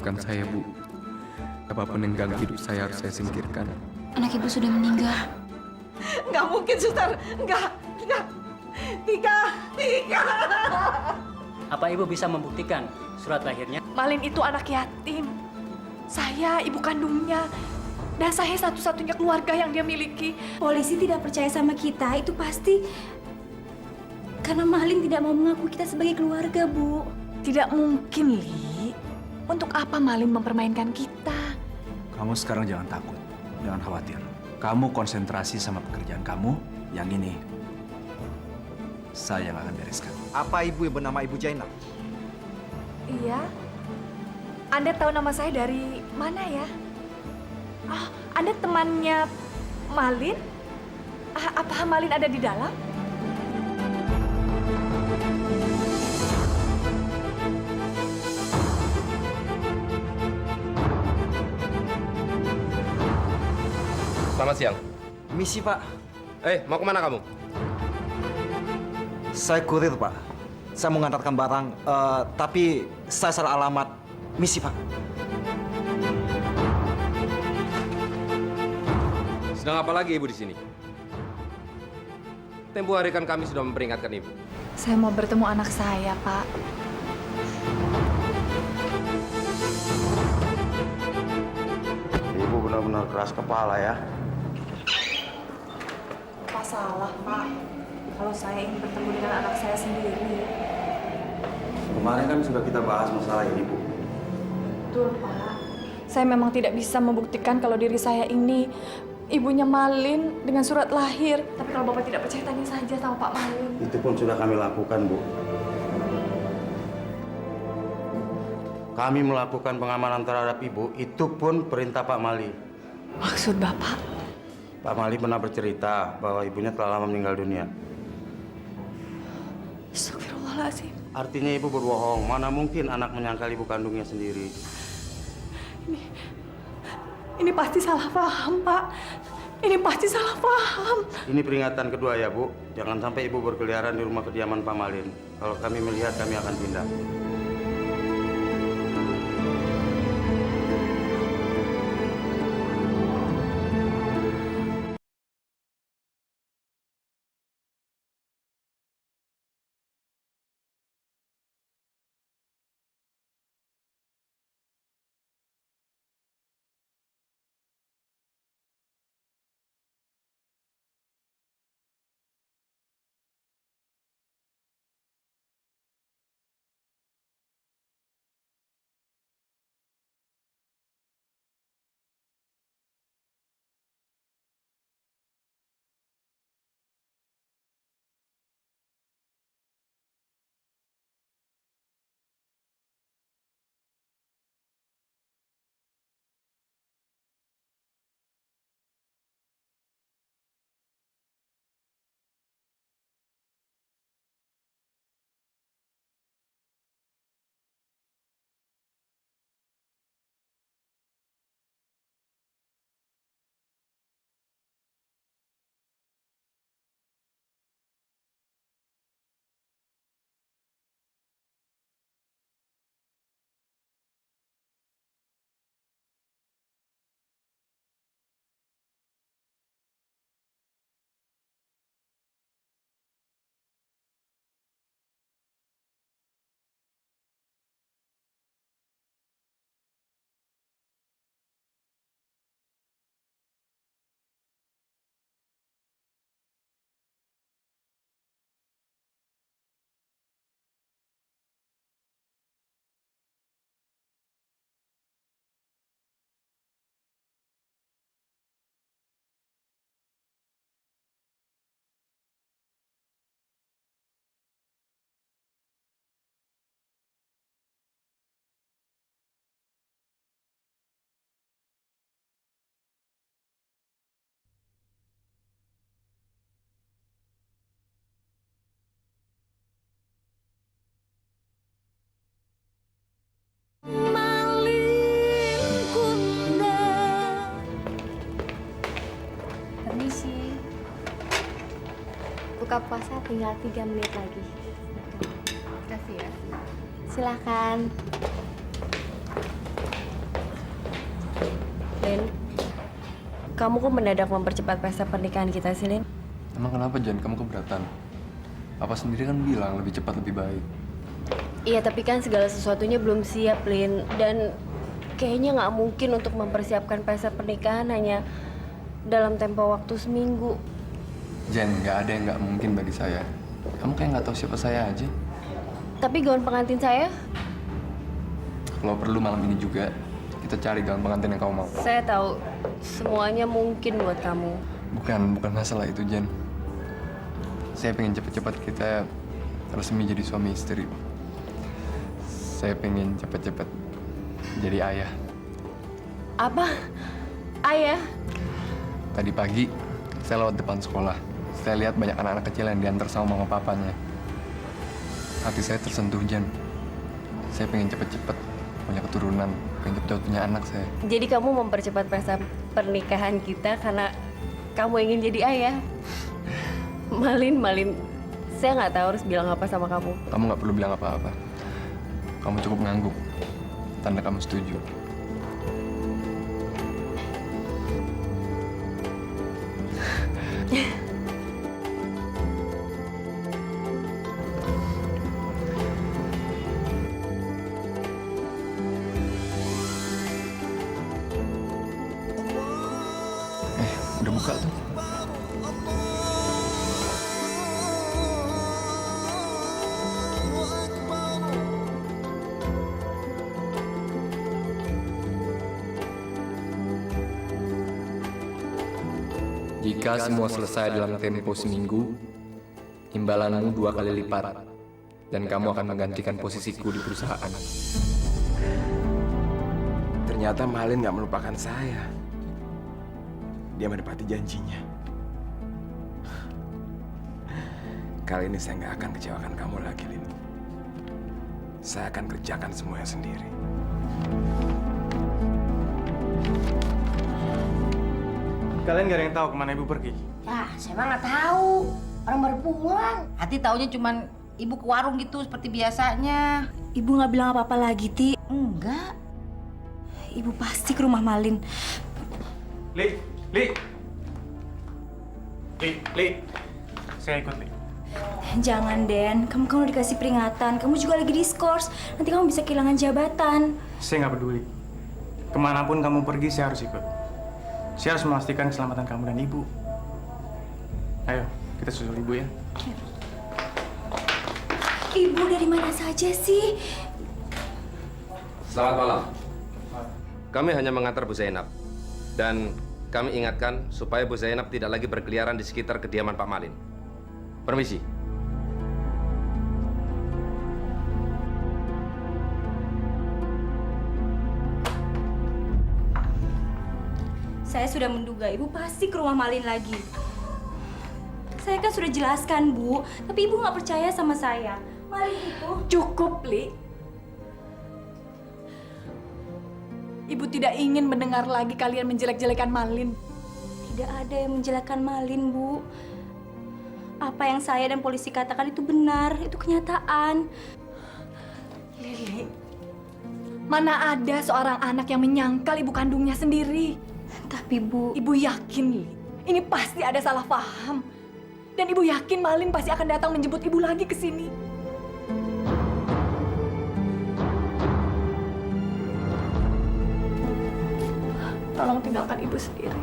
maafkan saya, Bu. Apapun yang ganggu hidup saya harus saya singkirkan. Anak ibu sudah meninggal. Nggak mungkin, Suster. Nggak. Tika. Apa ibu bisa membuktikan surat lahirnya? Malin itu anak yatim. Saya ibu kandungnya. Dan saya satu-satunya keluarga yang dia miliki. Polisi tidak percaya sama kita, itu pasti karena Malin tidak mau mengaku kita sebagai keluarga, Bu. Tidak mungkin, Li. Untuk apa Malin mempermainkan kita? Kamu sekarang jangan takut, jangan khawatir. Kamu konsentrasi sama pekerjaan kamu. Yang ini, saya yang akan bereskan. Apa ibu yang bernama Ibu Jainab? Iya. Anda tahu nama saya dari mana ya? Oh, Anda temannya Malin? Apa Malin ada di dalam? Selamat siang. Misi, Pak. Mau kemana kamu? Saya kurir, Pak. Saya mau ngantarkan barang, tapi saya salah alamat. Misi, Pak. Sedang apa lagi ibu di sini? Tempo hari kan kami sudah memperingatkan ibu. Saya mau bertemu anak saya, Pak. Ibu benar-benar keras kepala ya. Apa salah, Pak? Kalau saya ingin bertemu dengan anak saya sendiri. Kemarin kan sudah kita bahas masalah ini, Bu. Betul, Pak. Saya memang tidak bisa membuktikan kalau diri saya ini ibunya Malin dengan surat lahir. Tapi kalau Bapak tidak percaya, tanya saja sama Pak Malin. Itu pun sudah kami lakukan, Bu. Kami melakukan pengamanan terhadap Ibu, itu pun perintah Pak Mali. Maksud Bapak? Pak Mali pernah bercerita bahwa ibunya telah lama meninggal dunia. Astagfirullahaladzim. Artinya Ibu berbohong. Mana mungkin anak menyangkal ibu kandungnya sendiri. Ini pasti salah paham, Pak. Ini pasti salah paham. Ini peringatan kedua ya, Bu. Jangan sampai Ibu berkeliaran di rumah kediaman Pak Malin. Kalau kami melihat, kami akan tindak. Permisi. Buka puasa tinggal 3 menit lagi. Kasih ya. Silakan. Lin, kamu kok mendadak mempercepat pesta pernikahan kita sih, Lin? Emang kenapa, Jan? Kamu keberatan? Papa sendiri kan bilang lebih cepat lebih baik. Iya, tapi kan segala sesuatunya belum siap, Lin. Dan kayaknya nggak mungkin untuk mempersiapkan pesta pernikahan hanya dalam tempo waktu seminggu. Jan, nggak ada yang nggak mungkin bagi saya. Kamu kayak nggak tahu siapa saya aja. Tapi gaun pengantin saya, Kalau perlu malam ini juga, kita cari gaun pengantin yang kamu mau. saya tahu semuanya mungkin buat kamu. Bukan masalah itu, Jan. Saya pengen cepet-cepet kita resmi jadi suami istri. Saya pengen cepet-cepet jadi ayah. Apa? Ayah? Tadi pagi, saya lewat depan sekolah. Saya lihat banyak anak-anak kecil yang diantar sama mama papanya. Hati saya tersentuh, Jan. Saya pengen cepet-cepet punya keturunan, pengen cepet-cepet punya anak saya. Jadi kamu mempercepat pesta pernikahan kita karena kamu ingin jadi ayah? Malin, saya nggak tahu harus bilang apa sama kamu. Kamu nggak perlu bilang apa-apa. Kamu cukup ngangguk. Tanda kamu setuju. Udah buka tuh. Jika semua selesai dalam tempo seminggu, imbalanmu 2 kali lipat, dan kamu akan menggantikan posisiku di perusahaan. Ternyata Malin nggak melupakan saya. Dia menepati janjinya. Kali ini saya nggak akan kecewakan kamu lagi, Lin. Saya akan kerjakan semuanya sendiri. Kalian gak ada yang tahu kemana ibu pergi? Ya, saya mah nggak tahu. Orang baru pulang. Hati taunya cuman ibu ke warung gitu seperti biasanya. Ibu nggak bilang apa-apa lagi, Ti. Enggak. Ibu pasti ke rumah Malin. Li. Saya ikut, Li. Jangan, Den. Kamu dikasih peringatan. Kamu juga lagi diskors. Nanti kamu bisa kehilangan jabatan. Saya nggak peduli. Kemanapun kamu pergi, saya harus ikut. Saya harus memastikan keselamatan kamu dan ibu. Ayo, kita susul ibu ya. Ibu dari mana saja sih? Selamat malam. Kami hanya mengantar Bu Zainab. Dan kami ingatkan supaya Bu Zainab tidak lagi berkeliaran di sekitar kediaman Pak Malin. Permisi. Saya sudah menduga ibu pasti ke rumah Malin lagi. Saya kan sudah jelaskan, Bu. Tapi ibu nggak percaya sama saya. Malin itu... Cukup, Li. Ibu tidak ingin mendengar lagi kalian menjelek-jelekan Malin. Tidak ada yang menjelekkan Malin, Bu. Apa yang saya dan polisi katakan itu benar. Itu kenyataan. Lili, mana ada seorang anak yang menyangkal ibu kandungnya sendiri? Tapi, Bu... Ibu yakin, Li, ini pasti ada salah paham. Dan ibu yakin Malin pasti akan datang menjemput ibu lagi ke sini. Tolong tinggalkan ibu sendiri.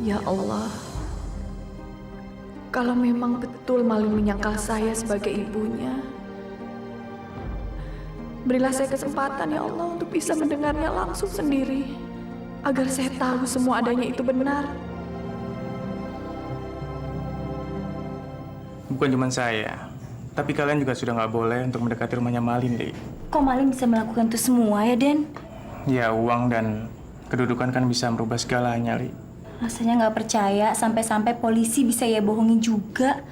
Ya Allah, kalau memang betul Malin menyangkal saya sebagai ibunya, berilah saya kesempatan ya Allah untuk bisa mendengarnya langsung sendiri, agar saya tahu semua adanya itu benar. Bukan cuma saya, tapi kalian juga sudah nggak boleh untuk mendekati rumahnya Malin, Li. Kok Malin bisa melakukan itu semua ya, Den? Ya, uang dan kedudukan kan bisa merubah segalanya, Li. Rasanya nggak percaya sampai-sampai polisi bisa ya bohongin juga.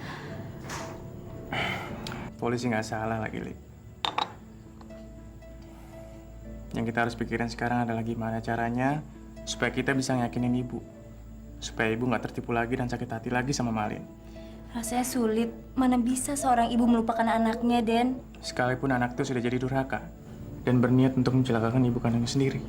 Polisi nggak salah lagi, Li. Yang kita harus pikirin sekarang adalah gimana caranya supaya kita bisa ngeyakinin ibu. Supaya ibu nggak tertipu lagi dan sakit hati lagi sama Malin. Rasanya sulit. Mana bisa seorang ibu melupakan anaknya, Den? Sekalipun anak itu sudah jadi durhaka dan berniat untuk mencelakakan ibu kandungnya sendiri.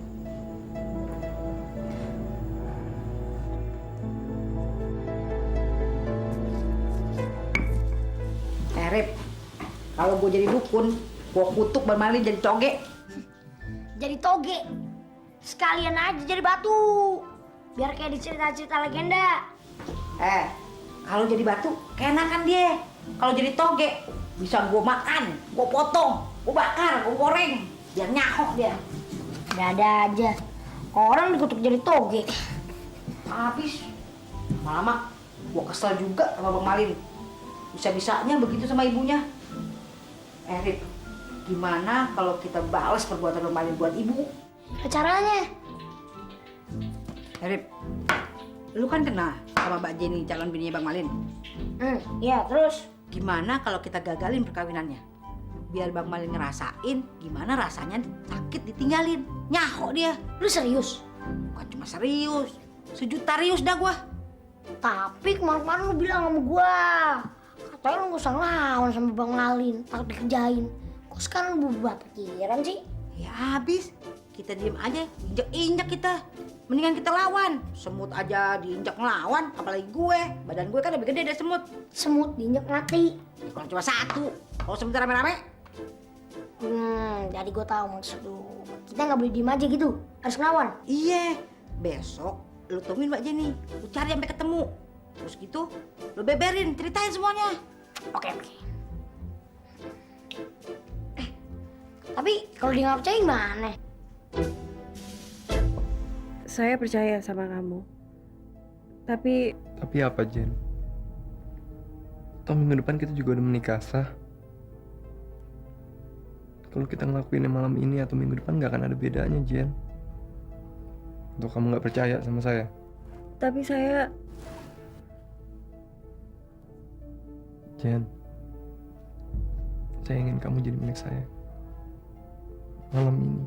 Rip, kalau gue jadi dukun, gue kutuk Bang Malin jadi toge. Jadi toge. Sekalian aja jadi batu. Biar kayak di cerita-cerita legenda. Kalau jadi batu, keenakan dia. Kalau jadi toge, bisa gue makan, gue potong, gue bakar, gue goreng. Biar nyahok dia. Ada aja. Orang dikutuk jadi toge. Habis. Lama-lama, gue kesel juga sama Bang Malin. Bisa-bisanya begitu sama ibunya. Rip, gimana kalau kita balas perbuatan Bang Malin buat ibu? Caranya? Rip, lu kan kenal sama Mbak Jenny, calon bininya Bang Malin. Iya, terus? Gimana kalau kita gagalin perkawinannya? Biar Bang Malin ngerasain gimana rasanya sakit ditinggalin. Nyahok dia. Lu serius? Bukan cuma serius, sejutarius dah gua. Tapi kemarin-kemarin lu bilang sama gua, katanya lu gak usah ngelawan sama Bang Malin, takut dikerjain. Kok sekarang lu berubah pikiran sih? Ya habis, kita diem aja, injek-injek kita. Mendingan kita lawan. Semut aja diinjak ngelawan, apalagi gue. Badan gue kan lebih gede dari semut. Semut diinjek mati. Ya, kalau cuma satu, kalau sebentar rame-rame. Jadi gue tahu maksud lu. Kita nggak boleh diem aja gitu, harus ngelawan. Iya, besok lu temuin Mbak Jenny, lu cari sampai ketemu. Terus gitu, lu beberin, ceritain semuanya. Oke. Tapi kalau dia nggak percaya gimana? Saya percaya sama kamu. Tapi apa, Jen? Toh minggu depan kita juga udah menikah sah. Kalau kita ngelakuinnya malam ini atau minggu depan nggak akan ada bedanya, Jen. Untuk kamu nggak percaya sama saya? tapi saya Jen, saya ingin kamu jadi milik saya malam ini.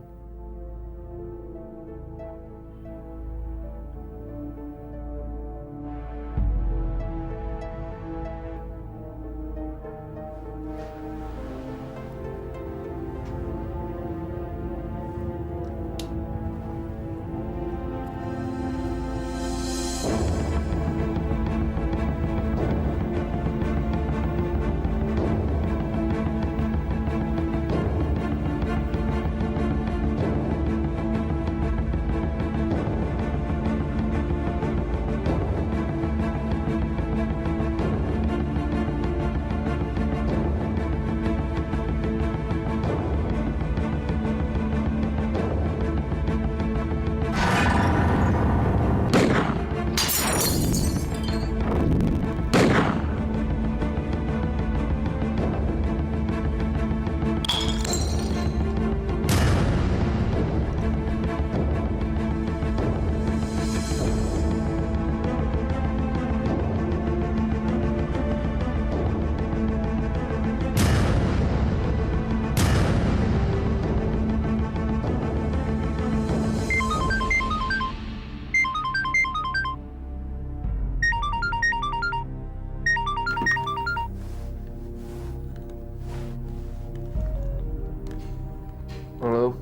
Halo.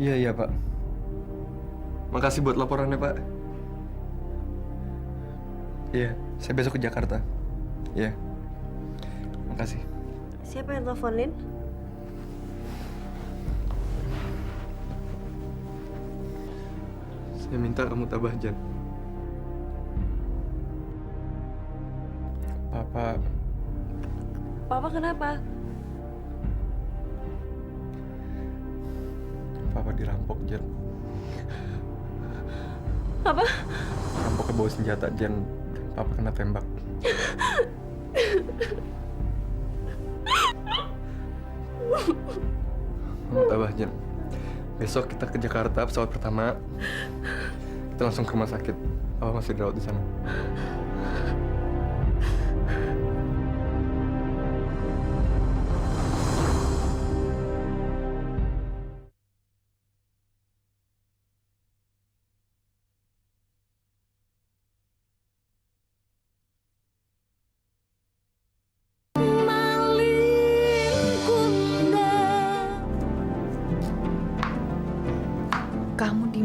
Iya, Pak. Makasih buat laporannya, Pak. Iya, saya besok ke Jakarta. Iya. Makasih. siapa yang telepon, Lin? Saya minta kamu tabah, Jan. Papa kenapa? Papa dirampok, Jan. Apa? Rampoknya bawa senjata, Jan. Papa kena tembak. Kamu tabah, Jan. Besok kita ke Jakarta, pesawat pertama. Kita langsung ke rumah sakit. Papa masih dirawat di sana.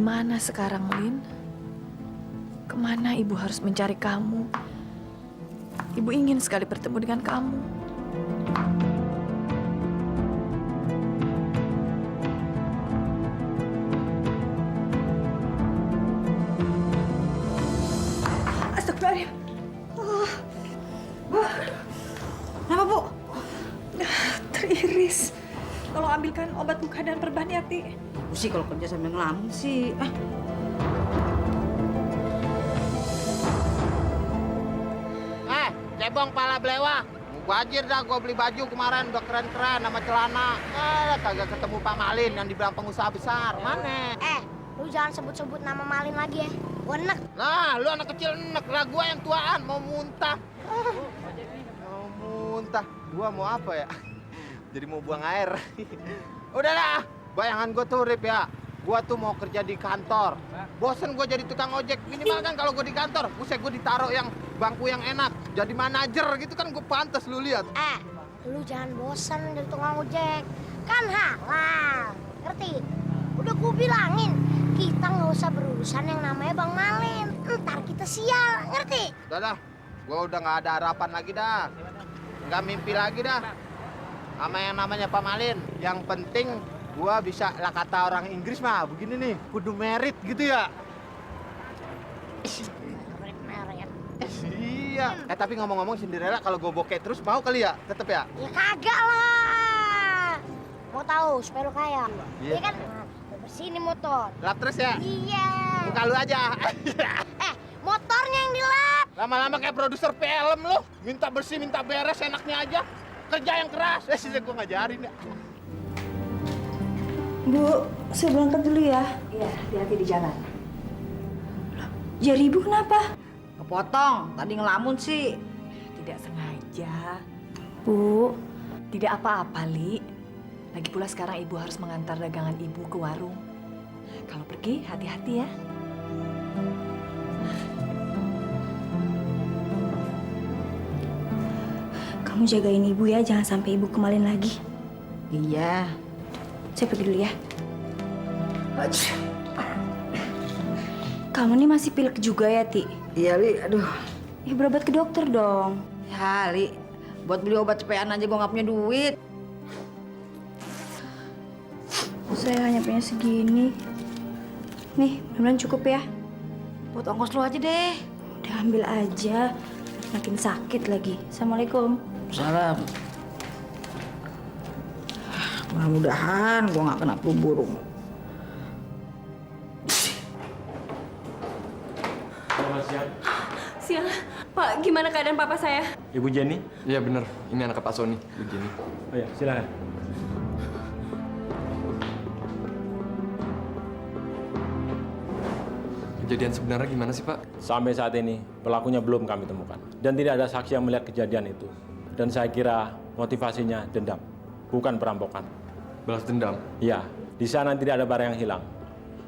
mana sekarang, Lin? Kemana ibu harus mencari kamu? Ibu ingin sekali bertemu dengan kamu. Astagfirullahaladzim. Kenapa, Bu? Teriris. Tolong ambilkan obat luka dan perban ya, Ti. Bu sih kalau kerja sambil ngelamun sih. Cebong pala belewa. Mubajir dah gue beli baju kemarin udah keren-keren sama celana. Kagak ketemu Pak Malin yang dibilang pengusaha besar. Mana? Lu jangan sebut-sebut nama Malin lagi ya. Gua enek. Nah, lu anak kecil enek. Lah gue yang tuaan mau muntah. Mau muntah. Gua mau apa ya? Jadi mau buang air. Udah dah. Bayangan gue tuh Rip ya. Gua tuh mau kerja di kantor. Bosen gue jadi tukang ojek. Minimal kan kalau gue di kantor, buset gue ditaruh yang bangku yang enak. Jadi manajer gitu kan gue pantas lu lihat. Lu jangan bosan jadi tukang ojek. Kan halal. Ngerti? Udah gue bilangin, kita nggak usah berurusan yang namanya Bang Malin. Ntar kita sial, ngerti? Udah dah. Gue udah nggak ada harapan lagi dah. Nggak mimpi lagi dah. Sama yang namanya Pak Malin. Yang penting gua bisa lah kata orang Inggris mah begini nih, kudu merit gitu ya. Merit. Iya. Tapi ngomong-ngomong Cinderella kalau gue bokeh terus mau kali ya? Tetep ya? Ya kagak lah. Mau tahu supaya lu kaya? Iya kan? Bersih nih motor. Lap terus ya? Iya. Muka lu aja. Motornya yang dilap. Lama-lama kayak produser film lu. Minta bersih, minta beres, enaknya aja. Kerja yang keras. Sih gue ngajarin ya. Bu, saya berangkat dulu ya. Iya, hati-hati di jalan. Jari ibu kenapa? Kepotong, tadi ngelamun sih. Tidak sengaja. Bu, Tidak apa-apa, Li. Lagi pula sekarang ibu harus mengantar dagangan ibu ke warung. Kalau pergi, hati-hati ya. kamu jagain ibu ya, jangan sampai ibu kemalin lagi. Iya. Saya pergi dulu ya. Kamu nih masih pilek juga ya, Ti? Iya, Li. Aduh. Ya berobat ke dokter dong. Ya, Li. Buat beli obat cepean aja gue nggak punya duit. Saya hanya punya segini. Nih, mudah-mudahan cukup ya. Buat ongkos lu aja deh. Udah ambil aja. Makin sakit lagi. Assalamualaikum. Salam. Mudah-mudahan gue nggak kena flu burung. Siang, Pak, gimana keadaan papa saya? Ibu Jenny? Iya bener, ini anak Pak Sony, Ibu Jenny. Oh ya, silakan. Kejadian sebenarnya gimana sih Pak? Sampai saat ini, pelakunya belum kami temukan. Dan tidak ada saksi yang melihat kejadian itu. Dan saya kira motivasinya dendam, bukan perampokan. Balas dendam? Iya, di sana tidak ada barang yang hilang.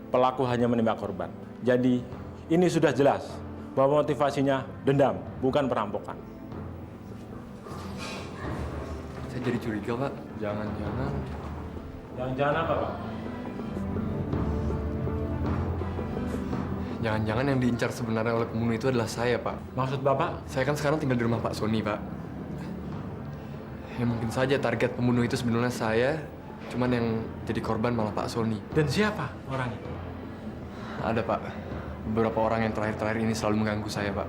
Pelaku hanya menembak korban. Jadi, ini sudah jelas bahwa motivasinya dendam, bukan perampokan. Saya jadi curiga Pak, jangan-jangan... Jangan-jangan apa Pak? Jangan-jangan yang diincar sebenarnya oleh pembunuh itu adalah saya, Pak. Maksud Bapak? Saya kan sekarang tinggal di rumah Pak Sony, Pak. Ya mungkin saja target pembunuh itu sebenarnya saya, cuman yang jadi korban malah Pak Sony. Dan siapa orangnya? Ada, Pak. Beberapa orang yang terakhir-terakhir ini selalu mengganggu saya, Pak.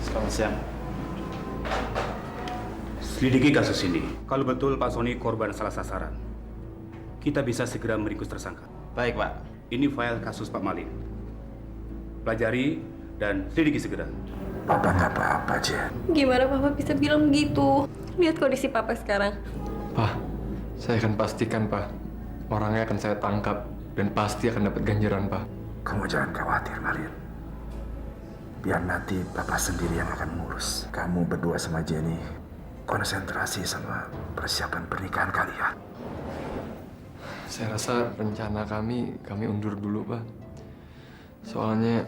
Selamat siang. Selidiki kasus ini. Kalau betul Pak Sony korban salah sasaran, kita bisa segera meringkus tersangka. Baik, Pak. Ini file kasus Pak Malin. Pelajari dan selidiki segera. Papa nggak apa-apa, Jen. Gimana papa bisa bilang begitu? Lihat kondisi papa sekarang. Pak, saya akan pastikan, Pak. Orangnya akan saya tangkap dan pasti akan dapat ganjaran, Pak. Kamu jangan khawatir, Malin. Biar nanti Papa sendiri yang akan ngurus. Kamu berdua sama Jenny konsentrasi sama persiapan pernikahan kalian. Saya rasa rencana kami undur dulu, Pak. Soalnya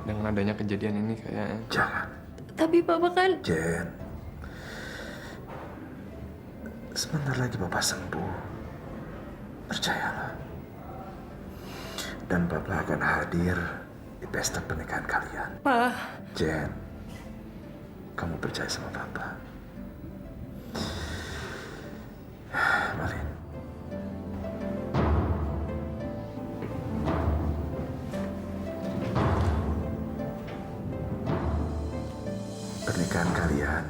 dengan adanya kejadian ini kayak... Jangan. Tapi papa kan... Jen, Sebentar lagi Bapak sembuh. Percayalah. Dan Bapak akan hadir di pesta pernikahan kalian. Pa. Jen, kamu percaya sama Bapak. Malin. Pernikahan kalian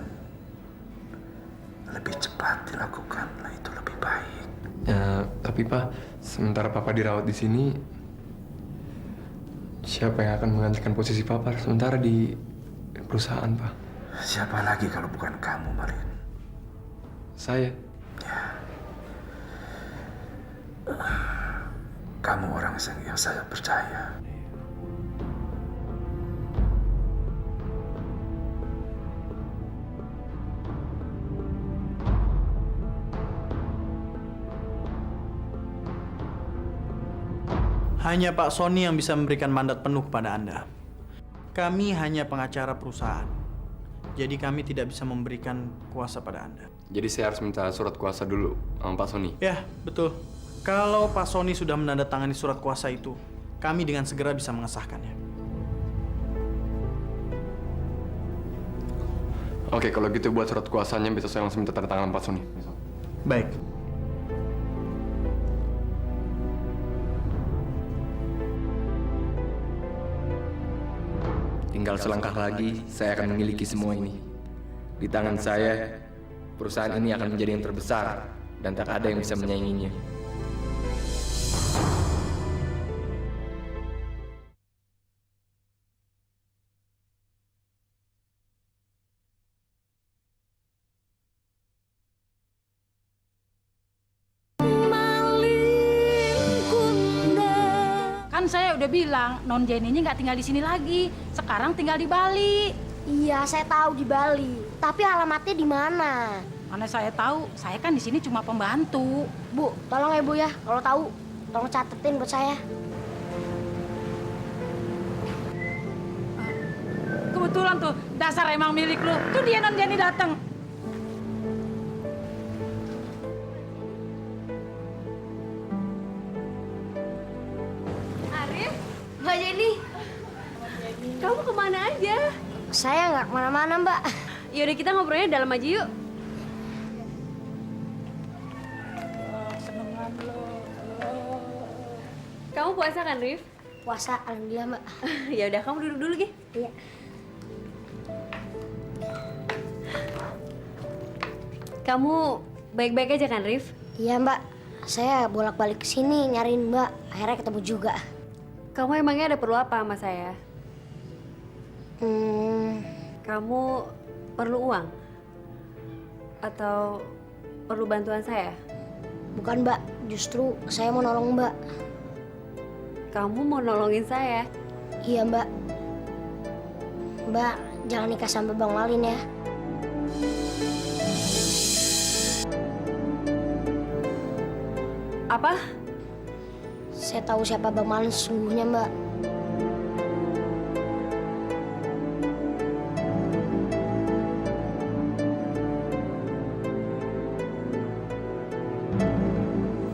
lebih cepat dilakukan, lah itu lebih baik. Ya, tapi Pak, sementara Papa dirawat di sini, siapa yang akan menggantikan posisi Papa sementara di perusahaan, Pak? Siapa lagi kalau bukan kamu, Malin? Saya. Kamu orang yang saya percaya. Hanya Pak Sony yang bisa memberikan mandat penuh kepada Anda. Kami hanya pengacara perusahaan. Jadi kami tidak bisa memberikan kuasa pada Anda. Jadi saya harus minta surat kuasa dulu sama Pak Sony? Ya, betul. Kalau Pak Sony sudah menandatangani surat kuasa itu, kami dengan segera bisa mengesahkannya. Oke, kalau gitu buat surat kuasanya besok saya langsung minta tanda tangan Pak Sony. Baik. Tinggal selangkah lagi, saya akan memiliki semua ini. Di tangan saya, perusahaan ini akan menjadi yang terbesar dan tak ada yang bisa menyainginya. Kan saya udah bilang, Non Jenny-nya nggak tinggal di sini lagi. Sekarang tinggal di Bali. Iya, saya tahu di Bali. Tapi alamatnya di mana? Mana saya tahu, saya kan di sini cuma pembantu. Bu, tolong ya Bu ya. Kalau tahu, tolong catetin buat saya. Kebetulan tuh, dasar emang milik lu. Tuh dia Non Jenny datang. Arif, Mbak Jenny, kamu kemana aja? Saya nggak kemana-mana, Mbak. Yaudah kita ngobrolnya dalam aja yuk. Kamu puasa kan, Rif? Puasa, alhamdulillah, Mbak. Ya udah, kamu duduk dulu, Gi. Iya. Kamu baik-baik aja kan, Rif? Iya, Mbak. Saya bolak-balik ke sini nyariin Mbak. Akhirnya ketemu juga. Kamu emangnya ada perlu apa sama saya? Kamu perlu uang? Atau perlu bantuan saya? Bukan, Mbak. Justru saya mau nolong Mbak. Kamu mau nolongin saya? Iya, Mbak. Mbak, jangan nikah sama Bang Malin ya. Apa? Saya tahu siapa Bang Malin sesungguhnya, Mbak.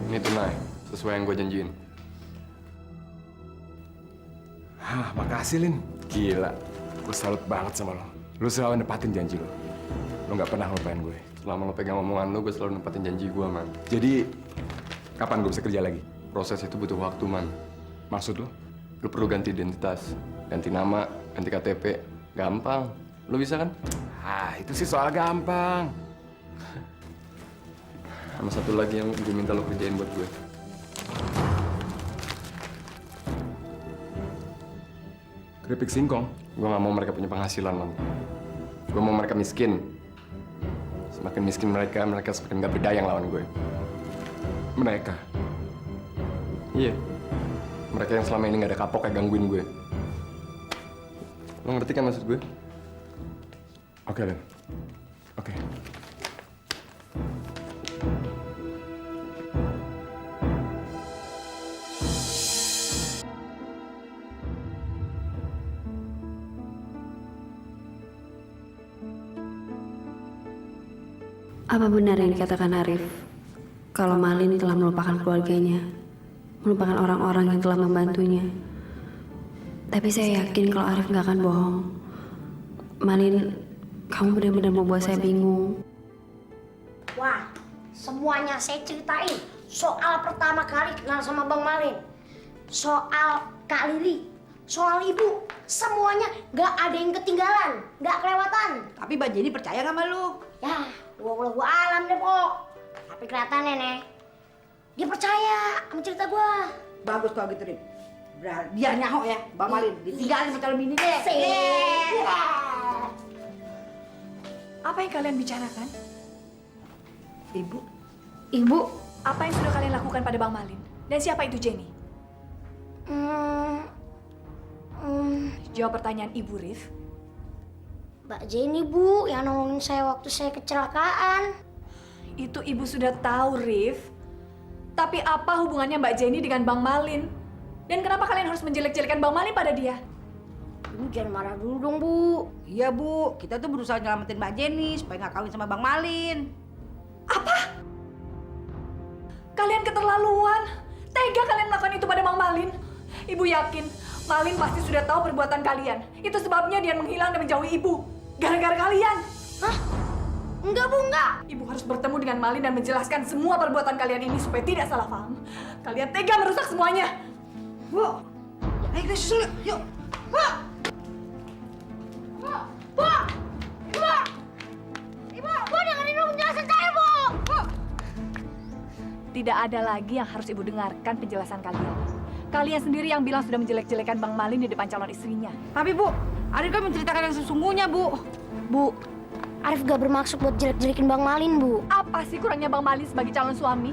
Ini tunai, sesuai yang gue janjiin. Makasih, Lin. Gila, gue salut banget sama lo. Lu selalu nepatin janji lo. Lo nggak pernah ngelupain gue. Selama lo pegang omongan lo, gue selalu nempatin janji gue, man. Jadi, kapan gue bisa kerja lagi? Proses itu butuh waktu, man. Maksud lo? Lo perlu ganti identitas, ganti nama, ganti KTP. Gampang. Lo bisa kan? Itu sih soal gampang. Sama satu lagi yang gue minta lo kerjain buat gue. Keripik singkong? Gue gak mau mereka punya penghasilan, man. Gue mau mereka miskin. Semakin miskin mereka, mereka semakin gak berdaya lawan gue. Mereka? Iya. Mereka yang selama ini gak ada kapok kayak gangguin gue. Lo ngerti kan maksud gue? Oke, Len. Oke. Apa benar yang dikatakan Arif? Kalau Malin telah melupakan keluarganya, melupakan orang-orang yang telah membantunya. Tapi saya yakin kalau Arif nggak akan bohong. Malin, kamu benar-benar membuat saya bingung. Wah, semuanya saya ceritain. Soal pertama kali kenal sama Bang Malin. Soal Kak Lili. Soal ibu. Semuanya gak ada yang ketinggalan. Gak kelewatan. Tapi Mbak Jenny percaya gak sama lu? Ya, gua alam deh, Pok. Tapi kelihatannya nih, dia percaya sama cerita gua. Bagus kalau gitu, Rip. Biar nyaho ya, Bang Malin. Ditinggalin sama calon bini deh. Apa yang kalian bicarakan? Ibu. Ibu. Apa yang sudah kalian lakukan pada Bang Malin? Dan siapa itu Jenny? Jawab pertanyaan Ibu, Rif. Mbak Jenny, Bu, yang nolongin saya waktu saya kecelakaan. Itu Ibu sudah tahu, Rif. Tapi apa hubungannya Mbak Jenny dengan Bang Malin? Dan kenapa kalian harus menjelek-jelekan Bang Malin pada dia? Ibu jangan marah dulu dong, Bu. Iya, Bu. Kita tuh berusaha nyelamatin Mbak Jenny supaya nggak kawin sama Bang Malin. Apa? Kalian keterlaluan. Tega kalian melakukan itu pada Bang Malin. Ibu yakin Malin pasti sudah tahu perbuatan kalian. Itu sebabnya dia menghilang dan menjauhi Ibu. Gara-gara kalian. Hah? Enggak, Bu, enggak. Ibu harus bertemu dengan Malin dan menjelaskan semua perbuatan kalian ini supaya tidak salah paham. Kalian tega merusak semuanya. Bu, ayo kita susul yuk. Bu! Bu! Bu! Ibu! Ibu! Bu, dengerin dulu penjelasan saya, Bu! Bu! Tidak ada lagi yang harus Ibu dengarkan penjelasan kalian. Kalian sendiri yang bilang sudah menjelek-jelekan Bang Malin di depan calon istrinya. Tapi Bu, Arif kan menceritakan yang sesungguhnya, Bu. Bu, Arif gak bermaksud buat jelek-jelekin Bang Malin, Bu. Apa sih kurangnya Bang Malin sebagai calon suami?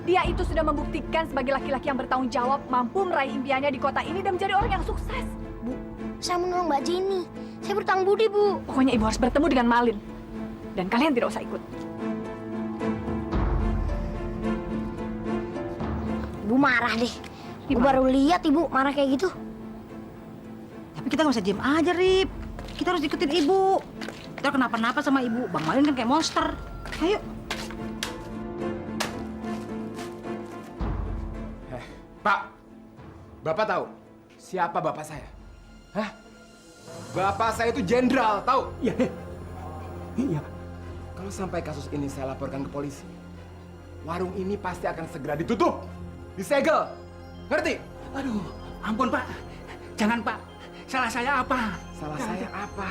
Dia itu sudah membuktikan sebagai laki-laki yang bertanggung jawab, mampu meraih impiannya di kota ini dan menjadi orang yang sukses. Bu, saya menolong Mbak Jenny. Saya bertanggung budi, Bu. Pokoknya Ibu harus bertemu dengan Malin. Dan kalian tidak usah ikut. Ibu marah deh. Ibu baru lihat Ibu marah kayak gitu. Tapi kita nggak bisa diem aja, Rip. Kita harus ikutin Ibu. Kita kenapa-napa sama Ibu. Bang Malin kan kayak monster. Ayo. Pak, Bapak tahu siapa Bapak saya? Hah? Bapak saya itu jenderal, tahu? Iya. Iya. Kalau sampai kasus ini saya laporkan ke polisi, warung ini pasti akan segera ditutup, disegel. Ngerti? Aduh, ampun Pak. Jangan Pak. Salah saya apa? Salah saya apa?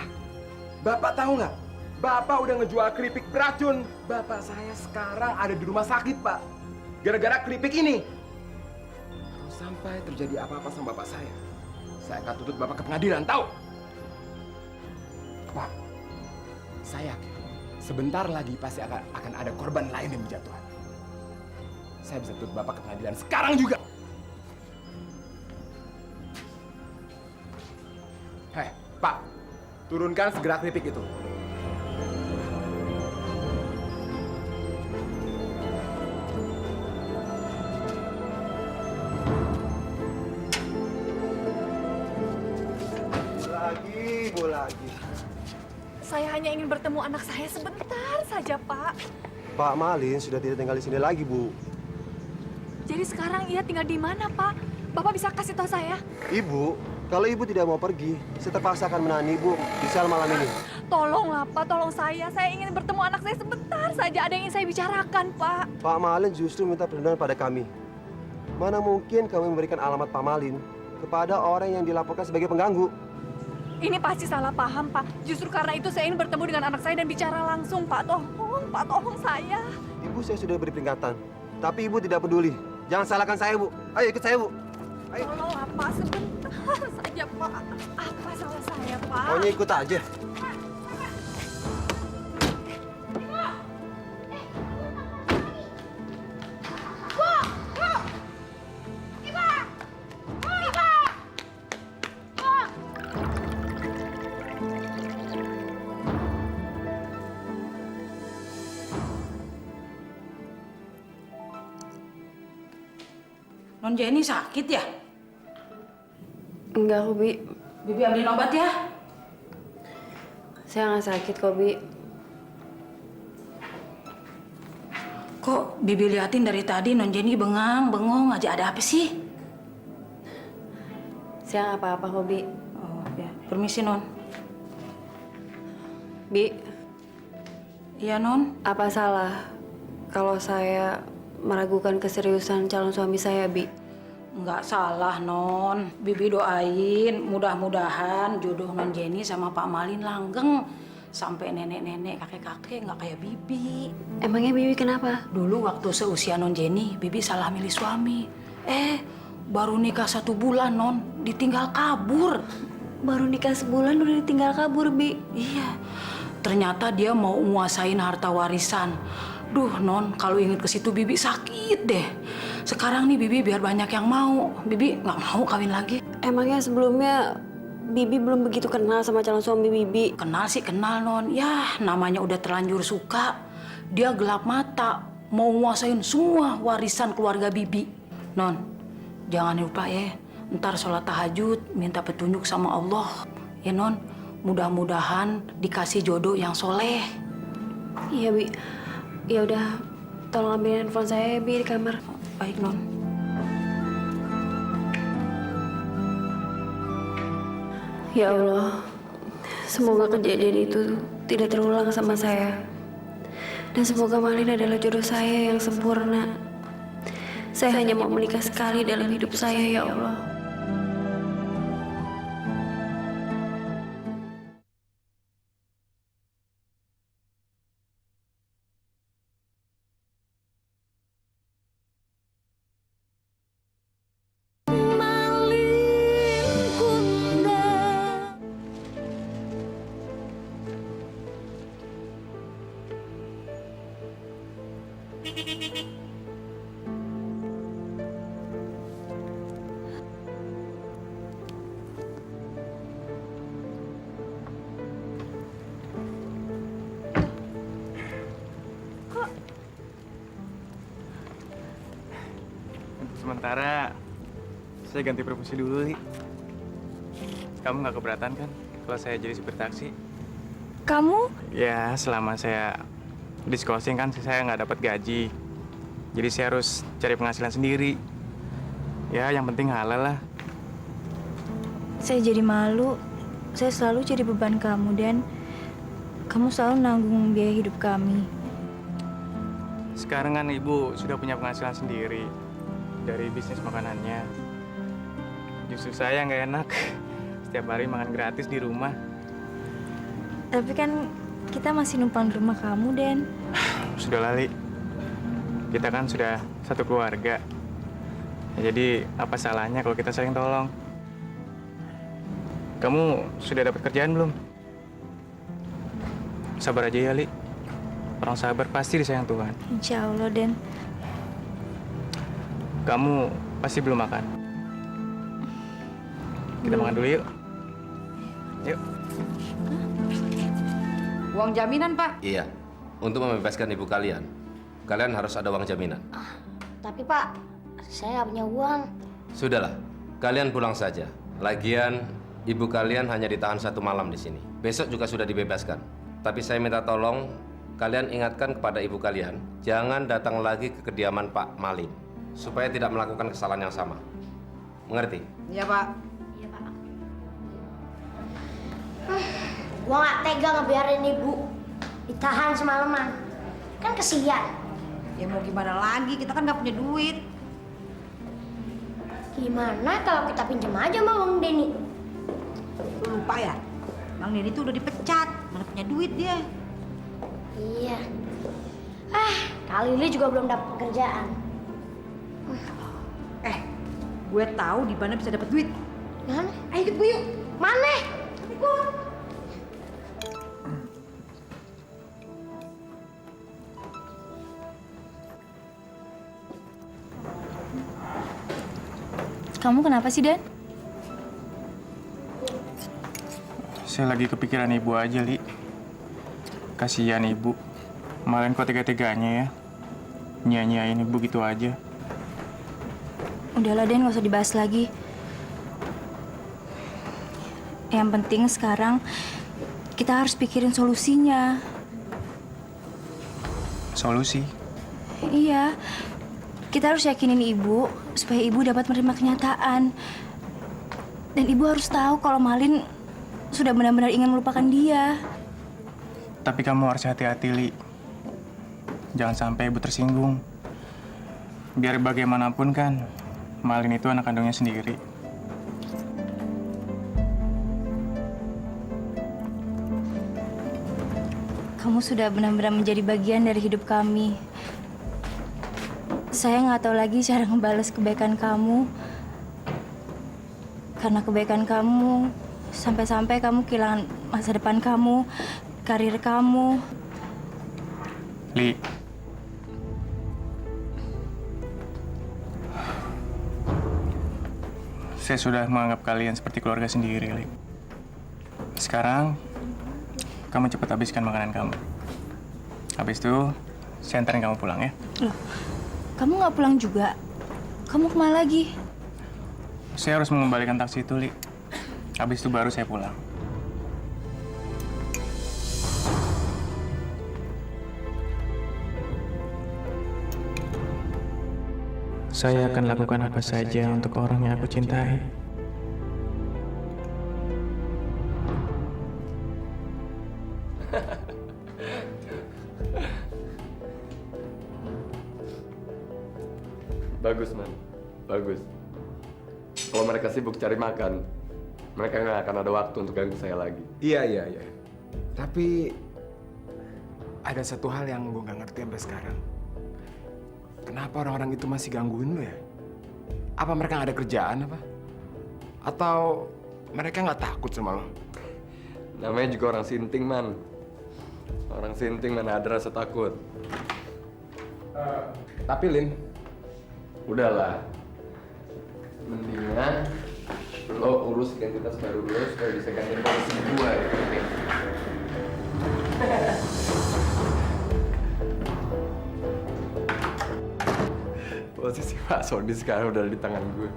Bapak tahu nggak? Bapak udah ngejual keripik beracun. Bapak saya sekarang ada di rumah sakit, Pak. Gara-gara keripik ini. Kalau sampai terjadi apa-apa sama bapak saya akan tuntut Bapak ke pengadilan, tahu? Pak, saya yakin sebentar lagi pasti akan ada korban lain yang berjatuhan. Saya bisa tuntut Bapak ke pengadilan sekarang juga. Hei, Pak, turunkan segera keripik itu. Lagi. Saya hanya ingin bertemu anak saya sebentar saja, Pak. Pak Malin sudah tidak tinggal di sini lagi, Bu. Jadi sekarang ia tinggal di mana, Pak? Bapak bisa kasih tahu saya? Ibu, kalau Ibu tidak mau pergi, saya terpaksa akan menahan Ibu di sel malam ini. Tolonglah, Pak. Tolong saya. Saya ingin bertemu anak saya sebentar saja. Ada yang ingin saya bicarakan, Pak. Pak Malin justru minta perlindungan pada kami. Mana mungkin kami memberikan alamat Pak Malin kepada orang yang dilaporkan sebagai pengganggu. Ini pasti salah paham, Pak. Justru karena itu saya ingin bertemu dengan anak saya dan bicara langsung, Pak. Tolong, Pak. Tolong saya. Ibu saya sudah beri peringatan, tapi Ibu tidak peduli. Jangan salahkan saya, Bu. Ayo ikut saya, Bu. Ayo. Tolonglah, Pak. Sebentar saja, Pak. Apa salah saya, Pak? Pokoknya ikut aja. Non Jenny sakit ya? Enggak, kok, Bi. Bibi ambilin obat ya? Saya nggak sakit kok, Bi. Kok Bibi liatin dari tadi Non Jenny bengong aja, ada apa sih? Saya nggak apa-apa kok, Bi. Oh ya, permisi Non. Bi. Iya Non. Apa salah kalau saya meragukan keseriusan calon suami saya, Bi? Nggak salah Non. Bibi doain mudah-mudahan jodoh Non Jenny sama Pak Malin langgeng. Sampai nenek-nenek, kakek-kakek nggak kayak Bibi. Emangnya Bibi kenapa? Dulu waktu seusia Non Jenny, Bibi salah milih suami. Baru nikah 1 bulan Non, ditinggal kabur. Baru nikah sebulan udah ditinggal kabur, Bi? Iya. Ternyata dia mau nguasain harta warisan. Duh Non, kalau inget ke situ Bibi sakit deh. Sekarang nih Bibi biar banyak yang mau. Bibi nggak mau kawin lagi. Emangnya sebelumnya Bibi belum begitu kenal sama calon suami Bibi? Kenal sih kenal Non. Ya namanya udah terlanjur suka. Dia gelap mata. Mau nguasain semua warisan keluarga Bibi. Non, jangan lupa ya. Ntar sholat tahajud, minta petunjuk sama Allah. Ya Non, mudah-mudahan dikasih jodoh yang soleh. Iya, Bi. Ya udah, tolong ambilin handphone saya, Bi, di kamar. Baik Non. Ya Allah, semoga kejadian itu tidak terulang sama saya. Dan semoga Malin adalah jodoh saya yang sempurna. Saya hanya mau menikah sekali dalam hidup saya, ya Allah. Sementara saya ganti profesi dulu, Li. Kamu nggak keberatan kan kalau saya jadi supir taksi? Kamu? Ya, selama saya diskosing kan saya nggak dapat gaji. Jadi saya harus cari penghasilan sendiri. Ya, yang penting halal lah. Saya jadi malu. Saya selalu jadi beban kamu dan kamu selalu nanggung biaya hidup kami. Sekarang kan Ibu sudah punya penghasilan sendiri dari bisnis makanannya. Justru saya nggak enak. Setiap hari makan gratis di rumah. Tapi kan kita masih numpang di rumah kamu, Den. Sudah Lali. Kita kan sudah satu keluarga. Ya, jadi apa salahnya kalau kita saling tolong? Kamu sudah dapat kerjaan belum? Sabar aja ya, Li. Orang sabar pasti disayang Tuhan. Insya Allah, Den. Kamu pasti belum makan. Kita makan dulu yuk. Yuk. Uang jaminan, Pak. Iya, untuk membebaskan ibu kalian, kalian harus ada uang jaminan. Tapi Pak, saya nggak punya uang. Sudahlah, kalian pulang saja. Lagian, ibu kalian hanya ditahan 1 malam di sini. Besok juga sudah dibebaskan. Tapi saya minta tolong, kalian ingatkan kepada ibu kalian, jangan datang lagi ke kediaman Pak Malin, supaya tidak melakukan kesalahan yang sama. Mengerti? Iya, Pak. Iya, Pak. Gua nggak tega ngebiarin ibu ditahan semalaman. Kan kesian. Ya mau gimana lagi, kita kan nggak punya duit. Gimana kalau kita pinjam aja sama Bang Denny? Lu lupa ya? Bang Denny tuh udah dipecat, mana punya duit dia. Iya. Kali ini juga belum dapat pekerjaan. Gue tahu di mana bisa dapat duit. Mana? Ayo ikut gue yuk. Mana? Ikut. Kamu kenapa sih, Dan? Saya lagi kepikiran ibu aja, Li. Kasihan ibu. Kemarin kok tega-teganya ya. Nyanyain ibu gitu aja. Udahlah, Den, nggak usah dibahas lagi. Yang penting sekarang kita harus pikirin solusinya. Solusi? Iya, kita harus yakinin ibu supaya ibu dapat menerima kenyataan. Dan ibu harus tahu kalau Malin sudah benar-benar ingin melupakan dia. Tapi kamu harus hati-hati, Li. Jangan sampai ibu tersinggung. Biar bagaimanapun kan, Malin itu anak kandungnya sendiri. Kamu sudah benar-benar menjadi bagian dari hidup kami. Saya nggak tahu lagi cara ngebalas kebaikan kamu. Karena kebaikan kamu, sampai-sampai kamu kehilangan masa depan kamu, karir kamu. Li, saya sudah menganggap kalian seperti keluarga sendiri, Li. Sekarang, kamu cepat habiskan makanan kamu. Habis itu, saya antarin kamu pulang ya. Loh, kamu nggak pulang juga? Kamu kemana lagi? Saya harus mengembalikan taksi itu, Li. Habis itu baru saya pulang. Saya akan lakukan apa saja untuk orang yang aku cintai. Bagus, Man. Bagus. Kalau mereka sibuk cari makan, mereka nggak akan ada waktu untuk ganggu saya lagi. Iya. Tapi ada satu hal yang gue nggak ngerti sampai sekarang. Kenapa orang-orang itu masih gangguin lo ya? Apa mereka nggak ada kerjaan apa? Atau mereka nggak takut sama lo? Namanya juga orang sinting, Man. Orang sinting mana ada rasa takut. Tapi, Lin, udahlah. Mendingan lo urus identitas baru lo supaya bisa gantiin posisi gua ya. Posisi Pak Sony sekarang udah di tangan gue.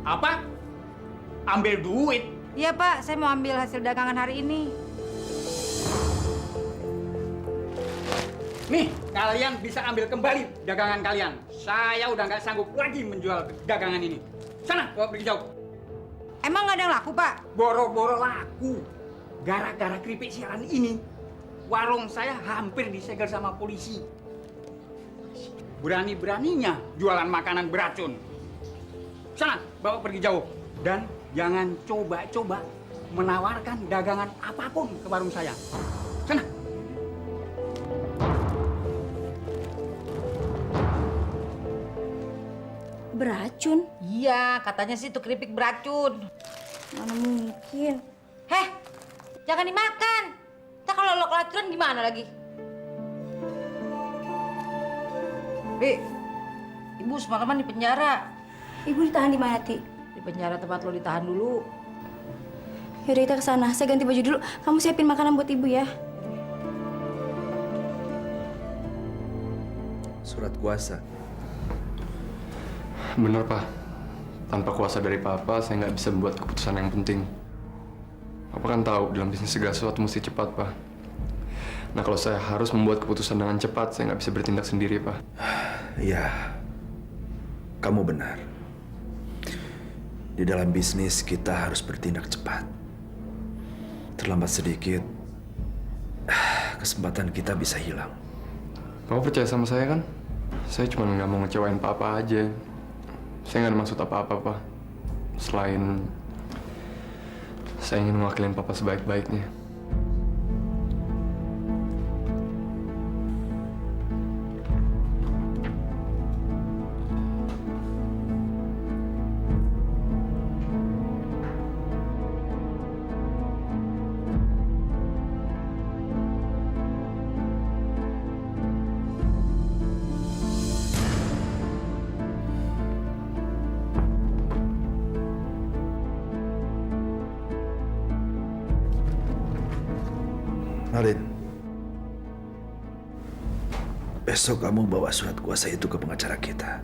Apa? Ambil duit? Iya Pak, saya mau ambil hasil dagangan hari ini. Nih, kalian bisa ambil kembali dagangan kalian. Saya udah nggak sanggup lagi menjual dagangan ini. Sana, bawa pergi jauh. Emang nggak ada yang laku Pak? Boro-boro laku. Gara-gara keripik sialan ini, warung saya hampir disegel sama polisi. Berani-beraninya jualan makanan beracun. Sana, bawa pergi jauh. Dan jangan coba-coba menawarkan dagangan apapun ke warung saya. Sana. Beracun? Iya, katanya sih itu keripik beracun. Mana mungkin? Heh, jangan dimakan. Ntar kalau lo kelacuran gimana lagi? Ibu semalaman di penjara. Ibu ditahan di mana, Ti? Di penjara tempat lo ditahan dulu. Yaudah kita ke sana. Saya ganti baju dulu. Kamu siapin makanan buat ibu ya. Surat kuasa. Bener, Pak. Tanpa kuasa dari Papa, saya nggak bisa membuat keputusan yang penting. Papa kan tahu, dalam bisnis segala sesuatu mesti cepat, Pak. Nah, kalau saya harus membuat keputusan dengan cepat, saya nggak bisa bertindak sendiri, Pak. Iya, kamu benar. Di dalam bisnis kita harus bertindak cepat. Terlambat sedikit, kesempatan kita bisa hilang. Papa percaya sama saya kan? Saya cuma nggak mau ngecewain Papa aja. Saya nggak ada maksud apa-apa, Pak. Selain saya ingin mewakilin Papa sebaik-baiknya. Malin, besok kamu bawa surat kuasa itu ke pengacara kita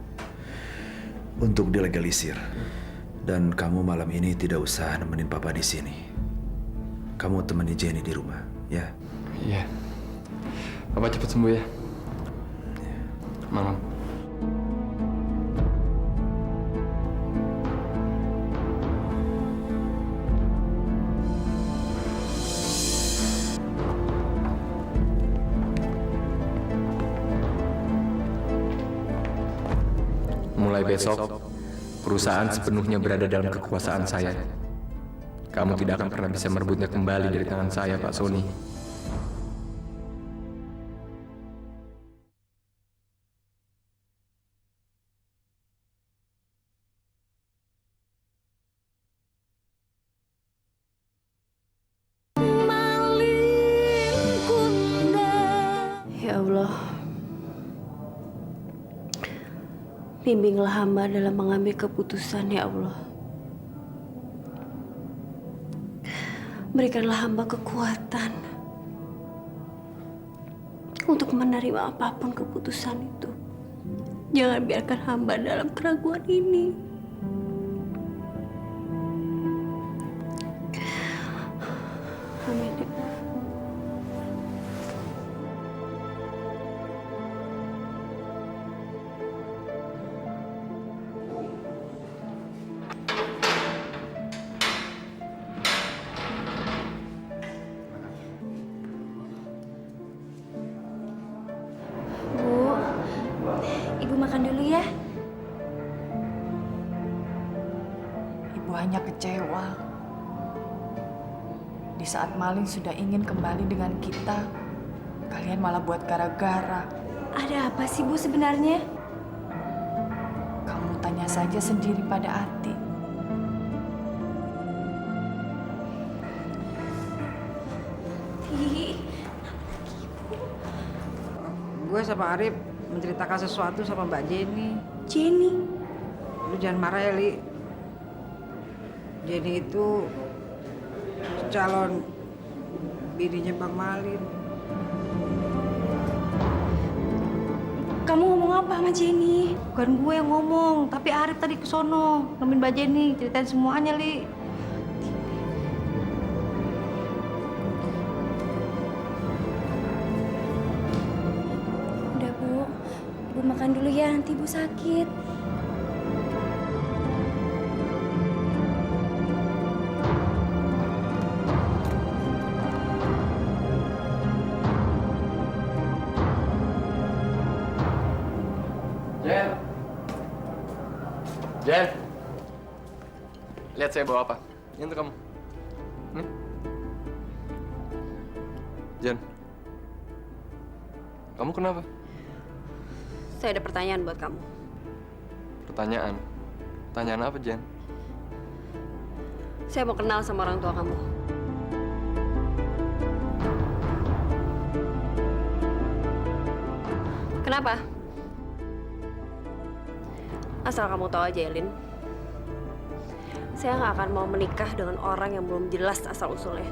untuk dilegalisir. Dan kamu malam ini tidak usah nemenin Papa di sini. Kamu temani Jenny di rumah, ya? Iya. Papa cepat sembuh ya. Mama. Mulai besok, perusahaan sepenuhnya berada dalam kekuasaan saya. Kamu tidak akan pernah bisa merebutnya kembali dari tangan saya, Pak Sony. Ya Allah, bimbinglah hamba dalam mengambil keputusan, ya Allah. Berikanlah hamba kekuatan untuk menerima apapun keputusan itu. Jangan biarkan hamba dalam keraguan ini. Amin. Ibu makan dulu ya. Ibu hanya kecewa. Di saat Malin sudah ingin kembali dengan kita, kalian malah buat gara-gara. Ada apa sih, Bu, sebenarnya? Kamu tanya saja sendiri pada Ati. Gue sama Arif menceritakan sesuatu sama Mbak Jenny. Jenny? Lu jangan marah ya, Li. Jenny itu calon bininya Bang Malin. Kamu ngomong apa sama Jenny? Bukan gue yang ngomong, tapi Arif tadi ke sono nemenin Mbak Jenny, ceritain semuanya, Li. Udah, Bu. Ibu makan dulu ya, nanti Ibu sakit. Jen. Jen. Lihat saya bawa apa. Ini untuk kamu. Nih. Jen. Kamu kenapa? Saya ada pertanyaan buat kamu. Pertanyaan? Pertanyaan apa, Jen? Saya mau kenal sama orang tua kamu. Kenapa? Asal kamu tahu aja, Elin. Saya nggak akan mau menikah dengan orang yang belum jelas asal-usulnya.